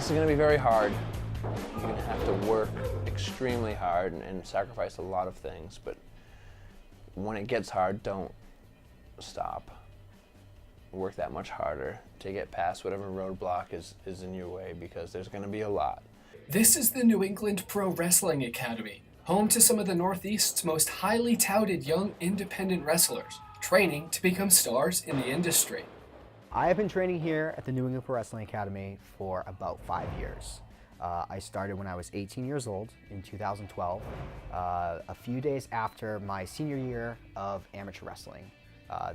This is going to be very hard. You're going to have to work extremely hard and sacrifice a lot of things, but when it gets hard, don't stop. Work that much harder to get past whatever roadblock is in your way, because there's going to be a lot. This is the New England Pro Wrestling Academy, home to some of the Northeast's most highly touted young independent wrestlers, training to become stars in the industry. I have been training here at the New England Pro Wrestling Academy for about 5 years. I started when I was 18 years old in 2012, a few days after my senior year of amateur wrestling.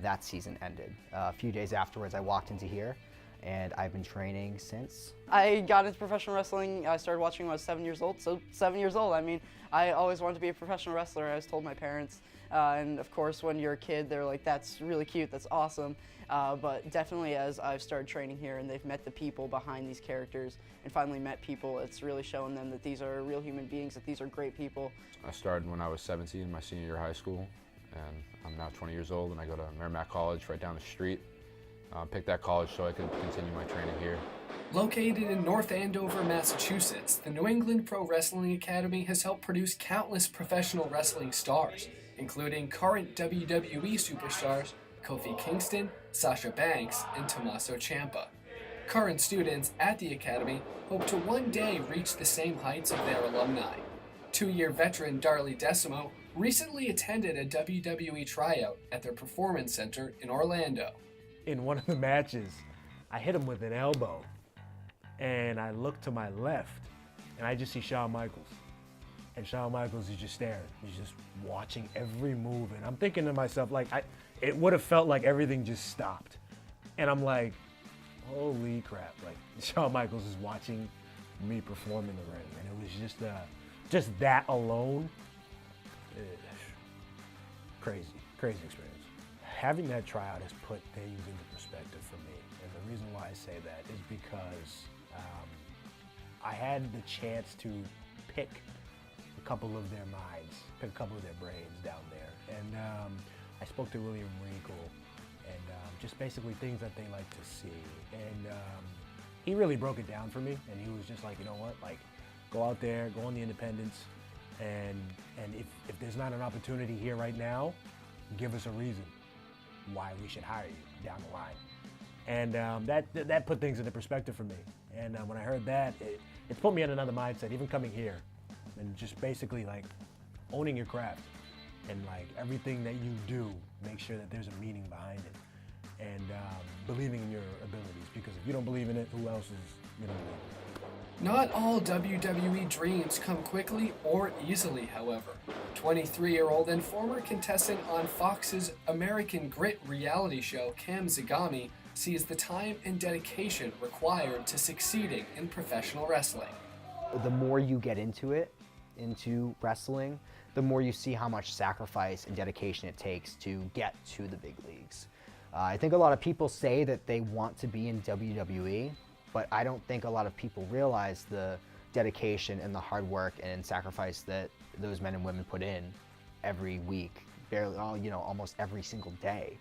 That season ended. A few days afterwards, I walked into here, and I've been training since. I got into professional wrestling. I started watching when I was 7 years old, so 7 years old. I mean, I always wanted to be a professional wrestler. I was told my parents, and of course, when you're a kid, they're like, that's really cute, that's awesome. But definitely as I've started training here and they've met the people behind these characters and finally met people, it's really shown them that these are real human beings, that these are great people. I started when I was 17, my senior year of high school, and I'm now 20 years old, and I go to Emerson College right down the street. Picked that college so I could continue my training here. Located in North Andover, Massachusetts, the New England Pro Wrestling Academy has helped produce countless professional wrestling stars, including current WWE superstars Kofi Kingston, Sasha Banks, and Tommaso Ciampa. Current students at the Academy hope to one day reach the same heights of their alumni. 2-year veteran Darlie Decimo recently attended a WWE tryout at their Performance Center in Orlando. In one of the matches, I hit him with an elbow, and I look to my left, and I just see Shawn Michaels. And Shawn Michaels is just staring. He's just watching every move, and I'm thinking to myself, like, it would have felt like everything just stopped. And I'm like, holy crap, like, Shawn Michaels is watching me perform in the ring. And it was just that alone, crazy experience. Having that tryout has put things into perspective for me. And the reason why I say that is because I had the chance to pick a couple of their minds, pick a couple of their brains down there. And I spoke to William Regal and just basically things that they like to see. And he really broke it down for me. And he was just like, you know what, like, go out there, go on the independents. And if there's not an opportunity here right now, give us a reason why we should hire you down the line. And that put things into perspective for me. And when I heard that, it put me in another mindset, even coming here. And just basically like owning your craft. And like everything that you do, make sure that there's a meaning behind it. And believing in your abilities. Because if you don't believe in it, who else is going to believe in it? Not all WWE dreams come quickly or easily, however. 23-year-old and former contestant on Fox's American Grit reality show, Cam Zagami, sees the time and dedication required to succeeding in professional wrestling. The more you get into wrestling, the more you see how much sacrifice and dedication it takes to get to the big leagues. I think a lot of people say that they want to be in WWE, but I don't think a lot of people realize the dedication and the hard work and sacrifice that those men and women put in every week, almost every single day,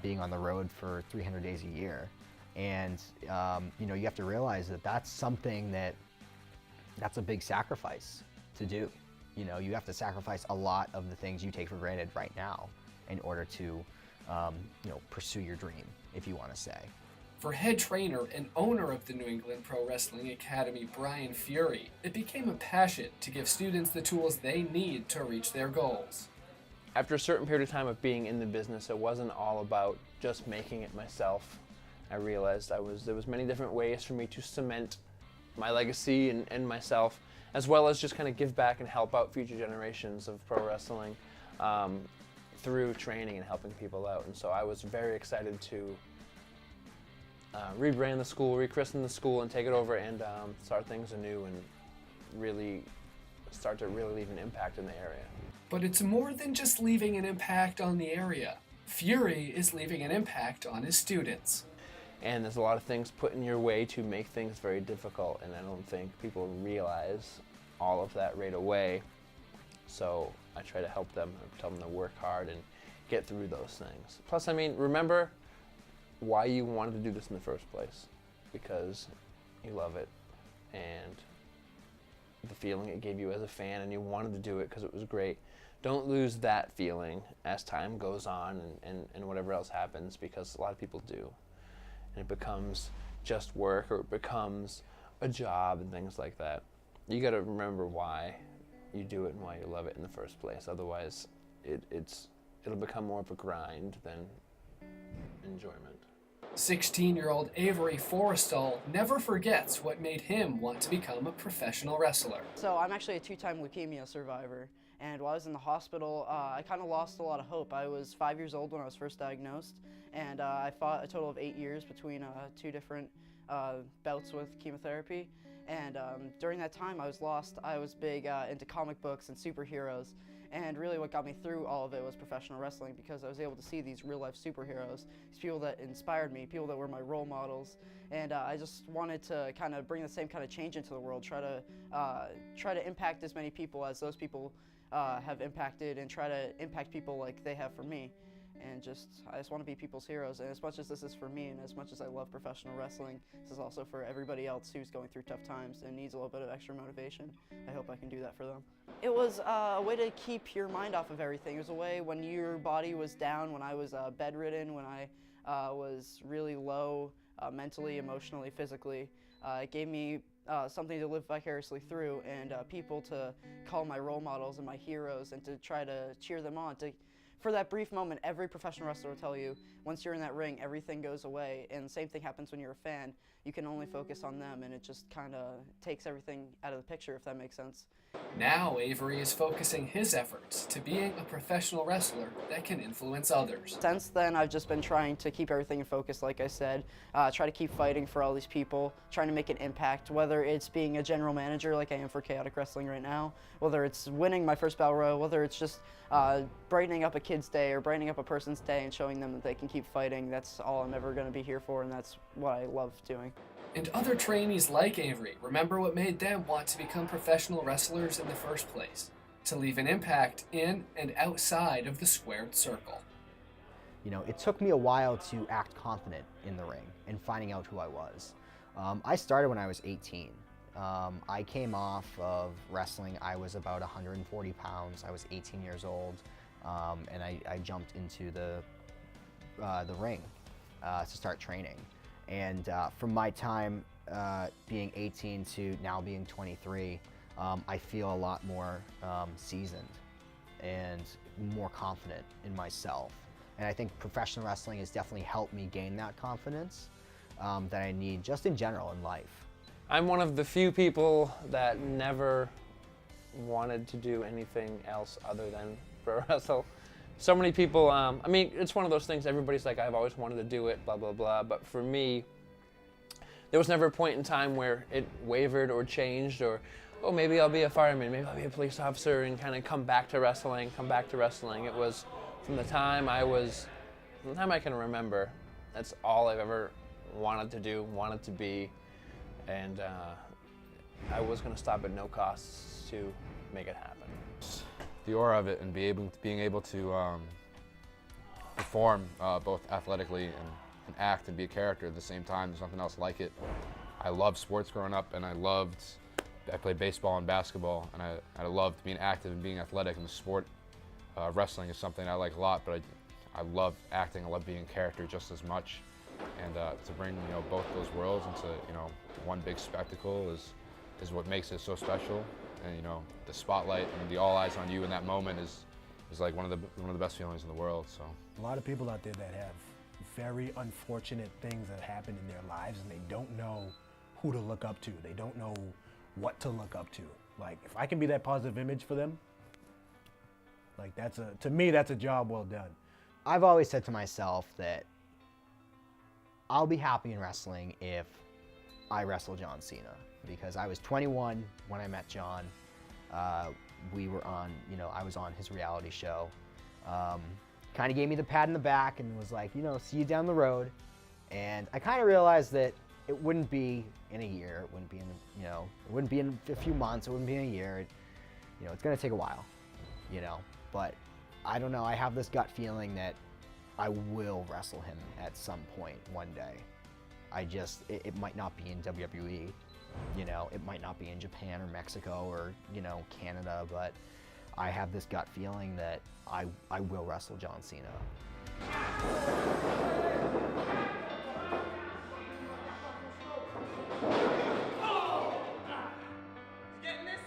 being on the road for 300 days a year. And you have to realize that that's something that's a big sacrifice to do. You have to sacrifice a lot of the things you take for granted right now in order to pursue your dream, if you want to say. For head trainer and owner of the New England Pro Wrestling Academy, Brian Fury, it became a passion to give students the tools they need to reach their goals. After a certain period of time of being in the business, it wasn't all about just making it myself. I realized there was many different ways for me to cement my legacy and myself, as well as just kind of give back and help out future generations of pro wrestling through training and helping people out. And so I was very excited to rebrand the school, rechristen the school, and take it over and start things anew and really start to really leave an impact in the area. But it's more than just leaving an impact on the area. Fury is leaving an impact on his students. And there's a lot of things put in your way to make things very difficult, and I don't think people realize all of that right away. So I try to help them, tell them to work hard and get through those things. Plus, I mean, remember why you wanted to do this in the first place, because you love it and the feeling it gave you as a fan, and you wanted to do it because it was great. Don't lose that feeling as time goes on and whatever else happens, because a lot of people do. And it becomes just work, or it becomes a job and things like that. You got to remember why you do it and why you love it in the first place. Otherwise, it'll become more of a grind than enjoyment. 16-year-old Avery Forrestal never forgets what made him want to become a professional wrestler. So I'm actually a 2-time leukemia survivor, and while I was in the hospital, I kind of lost a lot of hope. I was 5 years old when I was first diagnosed, and I fought a total of 8 years between 2 different bouts with chemotherapy. And during that time, I was lost. I was big into comic books and superheroes. And really what got me through all of it was professional wrestling, because I was able to see these real-life superheroes, these people that inspired me, people that were my role models. And I just wanted to kind of bring the same kind of change into the world, try to impact as many people as those people have impacted, and try to impact people like they have for me. And I just want to be people's heroes. And as much as this is for me, and as much as I love professional wrestling, this is also for everybody else who's going through tough times and needs a little bit of extra motivation. I hope I can do that for them. It was a way to keep your mind off of everything. It was a way when your body was down, when I was bedridden, when I was really low mentally, emotionally, physically. It gave me something to live vicariously through, and people to call my role models and my heroes, and to try to cheer them on. For that brief moment, every professional wrestler will tell you, once you're in that ring, everything goes away. And the same thing happens when you're a fan. You can only focus on them, and it just kind of takes everything out of the picture, if that makes sense. Now Avery is focusing his efforts to being a professional wrestler that can influence others. Since then, I've just been trying to keep everything in focus, like I said, try to keep fighting for all these people, trying to make an impact, whether it's being a general manager like I am for Chaotic Wrestling right now, whether it's winning my first Battle Royal, whether it's just brightening up a kid's day or brightening up a person's day and showing them that they can keep fighting. That's all I'm ever going to be here for, and that's what I love doing. And other trainees like Avery remember what made them want to become professional wrestlers in the first place, to leave an impact in and outside of the squared circle. You know, it took me a while to act confident in the ring and finding out who I was. I started when I was 18. I came off of wrestling. I was about 140 pounds. I was 18 years old, and I jumped into the ring to start training. And from my time being 18 to now being 23, I feel a lot more seasoned and more confident in myself. And I think professional wrestling has definitely helped me gain that confidence that I need just in general in life. I'm one of the few people that never wanted to do anything else other than pro wrestle. So many people, I mean, it's one of those things, everybody's like, I've always wanted to do it, blah, blah, blah. But for me, there was never a point in time where it wavered or changed, or, oh, maybe I'll be a fireman, maybe I'll be a police officer, and kind of come back to wrestling. It was from the time I can remember, that's all I've ever wanted to do, wanted to be. And I was going to stop at no costs to make it happen. The aura of it, and being able to perform both athletically and act and be a character at the same time, there's nothing else like it. I loved sports growing up, and I played baseball and basketball, and I loved being active and being athletic in the sport. Wrestling is something I like a lot, but I love acting, I love being a character just as much. And to bring both those worlds into one big spectacle is what makes it so special. And the spotlight and the all eyes on you in that moment is like one of the best feelings in the world. So A lot of people out there that have very unfortunate things that happen in their lives, and they don't know who to look up to. They don't know what to look up to. Like, if I can be that positive image for them, like to me that's a job well done. I've always said to myself that I'll be happy in wrestling if I wrestle John Cena, because I was 21 when I met John. We were on, I was on his reality show. Kind of gave me the pat in the back and was like, see you down the road. And I kind of realized that it wouldn't be in a year, it wouldn't be in, it wouldn't be in a few months, it wouldn't be in a year. It's gonna take a while, But I don't know, I have this gut feeling that I will wrestle him at some point one day. It might not be in WWE, You know, it might not be in Japan or Mexico or, you know, Canada, but I have this gut feeling that I will wrestle John Cena. Getting this?